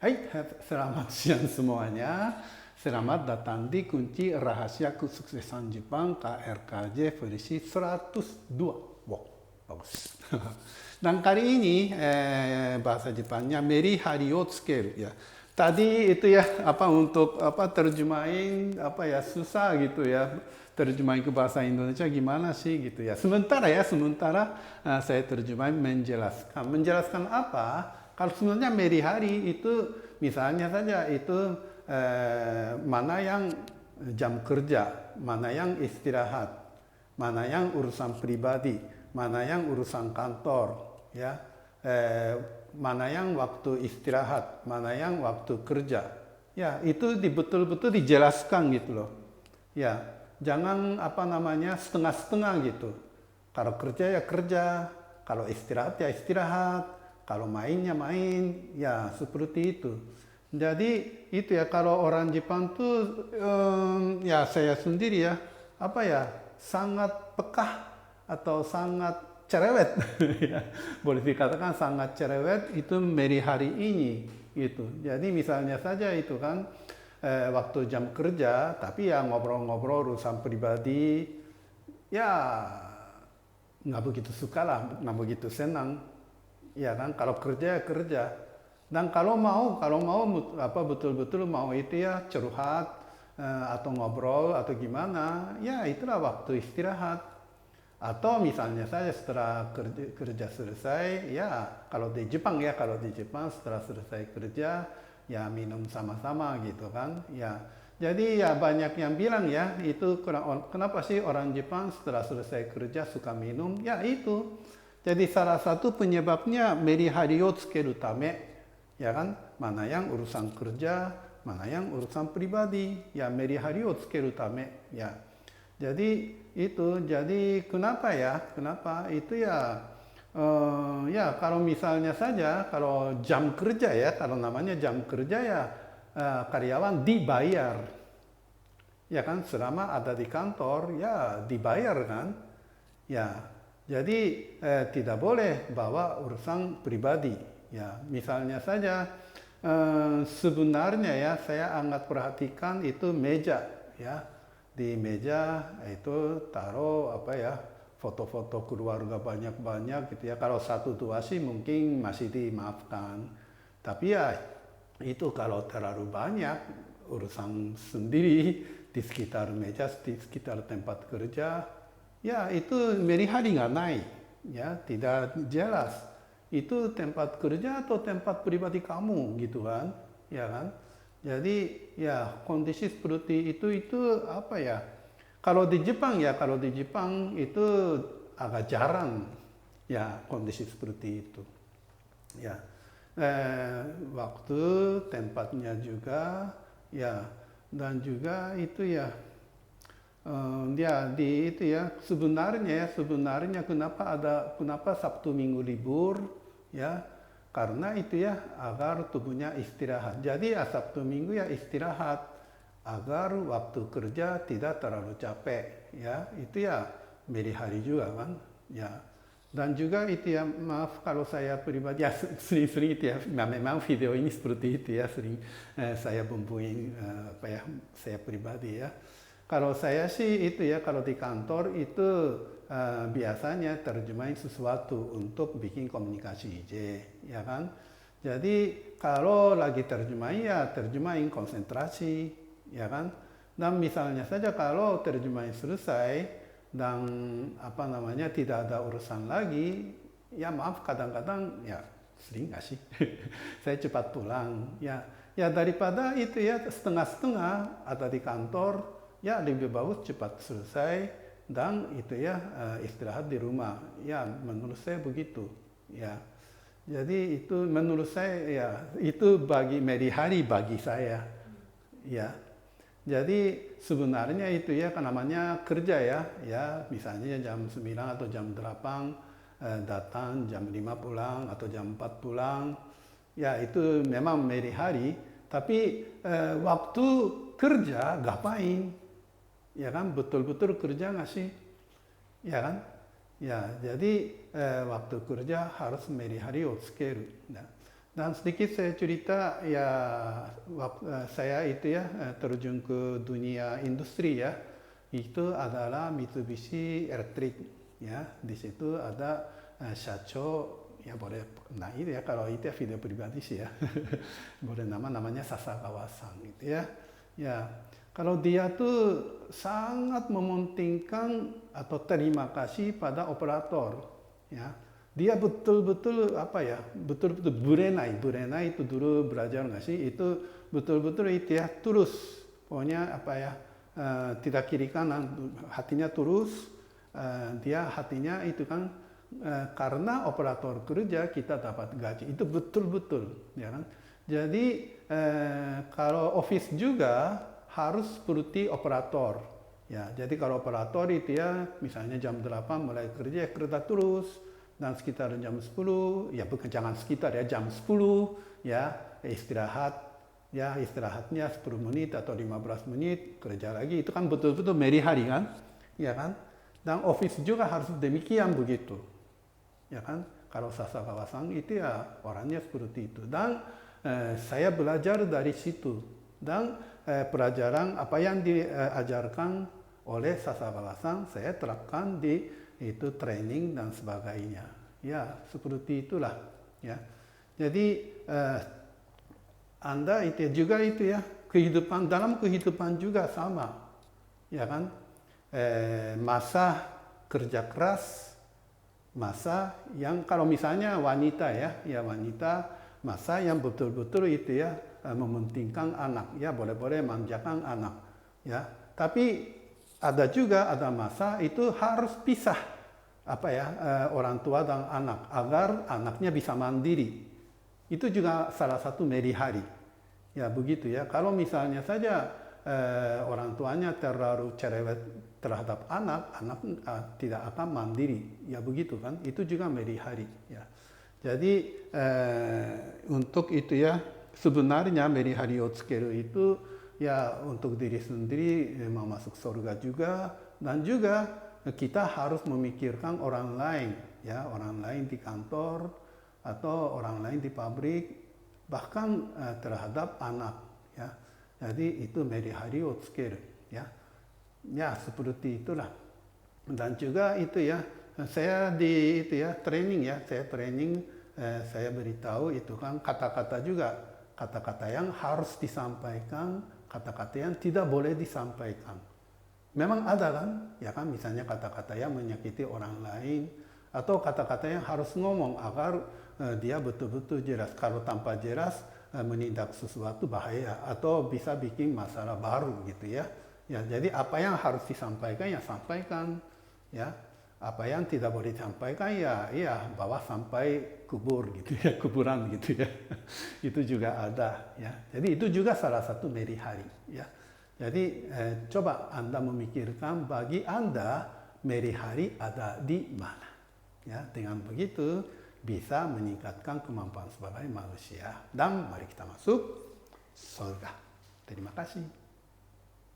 Hai, selamat siang semuanya. Selamat datang di Kunci Rahasia Kesuksesan Jepang KRKJ versi 102. Wow, bagus. Dan kali ini bahasa Jepangnya Merihari o tsukeru ya. Tadi itu ya untuk terjemahin susah gitu ya. Terjemahin ke bahasa Indonesia gimana sih gitu ya. Sementara saya terjemahin menjelaskan. Menjelaskan apa? Kalau sebenarnya Merihari itu misalnya saja itu mana yang jam kerja, mana yang istirahat, mana yang urusan pribadi, mana yang urusan kantor, ya, mana yang waktu istirahat, mana yang waktu kerja, ya itu betul-betul dijelaskan gitu loh, ya jangan setengah-setengah gitu. Kalau kerja ya kerja, kalau istirahat ya istirahat, kalau mainnya main, ya seperti itu. Jadi itu ya kalau orang Jepang tuh ya saya sendiri ya sangat pekah atau sangat cerewet ya. Boleh dikatakan sangat cerewet itu hari ini gitu. Jadi misalnya saja itu kan waktu jam kerja tapi ya ngobrol-ngobrol urusan pribadi ya nggak begitu suka lah, nggak begitu senang. Ya kan, kalau kerja ya kerja. Dan kalau mau betul-betul mau itu ya curhat atau ngobrol atau gimana, ya itulah waktu istirahat. Atau misalnya saja setelah kerja selesai, ya kalau di Jepang setelah selesai kerja, ya minum sama-sama gitu kan. Ya, jadi ya banyak yang bilang ya itu kenapa sih orang Jepang setelah selesai kerja suka minum? Ya itu. Jadi salah satu penyebabnya merihari o tsukeru tame, ya kan? Mana yang urusan kerja, mana yang urusan pribadi, ya merihari o tsukeru tame, ya. Jadi itu, jadi kenapa ya? Kenapa itu ya? Ya kalau misalnya saja, kalau jam kerja ya, kalau namanya jam kerja ya karyawan dibayar, ya kan? Selama ada di kantor ya dibayar kan? Ya, jadi tidak boleh bawa urusan pribadi. Ya, misalnya saja sebenarnya ya saya sangat perhatikan itu meja ya. Di meja itu taruh foto-foto keluarga banyak-banyak gitu ya. Kalau satu dua sih mungkin masih dimaafkan. Tapi ya itu kalau terlalu banyak urusan sendiri di sekitar meja, di sekitar tempat kerja, ya itu merihari nggak naik, ya tidak jelas. Itu tempat kerja atau tempat pribadi kamu gitu kan, ya kan? Jadi ya kondisi seperti itu apa ya? Kalau di Jepang itu agak jarang ya kondisi seperti itu. Ya, waktu tempatnya juga ya dan juga itu ya ya di itu ya sebenarnya kenapa Sabtu Minggu libur ya karena itu ya agar tubuhnya istirahat. Jadi ya Sabtu Minggu ya istirahat agar waktu kerja tidak terlalu capek ya itu ya beri hari juga kan ya. Dan juga itu ya maaf kalau saya pribadi ya sering-sering itu ya memang video ini seperti itu ya sering saya bumbuin saya pribadi ya. Kalau saya sih itu ya kalau di kantor itu biasanya terjemahin sesuatu untuk bikin komunikasi IJ, ya kan. Jadi kalau lagi terjemahin ya terjemahin konsentrasi, ya kan. Dan misalnya saja kalau terjemahin selesai dan tidak ada urusan lagi, ya maaf kadang-kadang ya sering nggak sih saya cepat pulang ya daripada itu ya setengah-setengah ada di kantor. Ya lebih bagus cepat selesai dan itu ya istirahat di rumah. Ya menurut saya begitu. Ya, jadi itu menurut saya ya itu hari bagi saya. Ya, jadi sebenarnya itu ya kan namanya kerja ya. Ya misalnya jam 9 atau jam 8 datang, jam 5 pulang atau jam 4 pulang. Ya itu memang hari. Tapi waktu kerja ngapain? Ya kan betul-betul kerja nggak sih, ya kan? Ya jadi waktu kerja harus merihari o tsukeru. Nah, Dan sedikit saya cerita ya, saya itu ya terjun ke dunia industri ya, itu adalah Mitsubishi Electric ya. Di situ ada Shacho ya, boleh nah itu ya, kalau itu ya video pribadi sih ya. Boleh namanya Sasagawa-san gitu ya. Ya, kalau dia tuh sangat mementingkan atau terima kasih pada operator ya. Dia betul-betul apa ya, betul-betul burenai itu dulu belajar nggak sih, itu betul-betul itu ya, terus pokoknya apa ya, tidak kiri kanan, hatinya terus, dia hatinya itu kan, karena operator kerja kita dapat gaji, itu betul-betul ya kan. Jadi kalau office juga harus seperti operator ya. Jadi kalau operator itu ya, misalnya jam 8 mulai kerja terus, dan sekitar jam 10, ya bukan jangan sekitar ya, jam 10 ya istirahat, ya istirahatnya 10 menit atau 15 menit, kerja lagi, itu kan betul-betul merihari kan, ya kan. Dan office juga harus demikian begitu, ya kan. Kalau Sasagawa-san itu ya orangnya seperti itu, dan saya belajar dari situ, dan pelajaran apa yang diajarkan oleh Sasagawa-san saya terapkan di itu training dan sebagainya. Ya, seperti itulah ya. Jadi Anda itu juga itu ya, kehidupan dalam kehidupan juga sama. Ya kan? Masa kerja keras, masa yang kalau misalnya wanita ya wanita, masa yang betul-betul itu ya mementingkan anak, ya boleh-boleh manjakan anak ya. Tapi ada masa itu harus pisah apa ya, orang tua dan anak agar anaknya bisa mandiri. Itu juga salah satu merihari. Ya begitu ya. Kalau misalnya saja orang tuanya terlalu cerewet terhadap anak tidak akan mandiri. Ya begitu kan. Itu juga merihari ya. Jadi untuk itu ya, sebenarnya merihari otsukeru itu ya untuk diri sendiri mau masuk surga juga, dan juga kita harus memikirkan orang lain ya, orang lain di kantor atau orang lain di pabrik, bahkan terhadap anak ya. Jadi itu merihari otsukeru ya. Ya seperti itulah. Dan juga itu ya, saya di itu ya training ya, saya beritahu itu kan kata-kata juga, kata-kata yang harus disampaikan, kata-kata yang tidak boleh disampaikan. Memang ada kan, ya kan, misalnya kata-kata yang menyakiti orang lain, atau kata-kata yang harus ngomong agar dia betul-betul jelas. Kalau tanpa jelas menindak sesuatu bahaya atau bisa bikin masalah baru gitu ya. Ya, jadi apa yang harus disampaikan ya sampaikan, ya. Apa yang tidak boleh disampaikan ya bawa sampai kubur gitu ya, kuburan gitu ya. Itu juga ada ya. Jadi itu juga salah satu merihari ya. Jadi coba Anda memikirkan bagi Anda merihari ada di mana. Ya, dengan begitu bisa meningkatkan kemampuan sebagai manusia. Dan mari kita masuk surga. Terima kasih.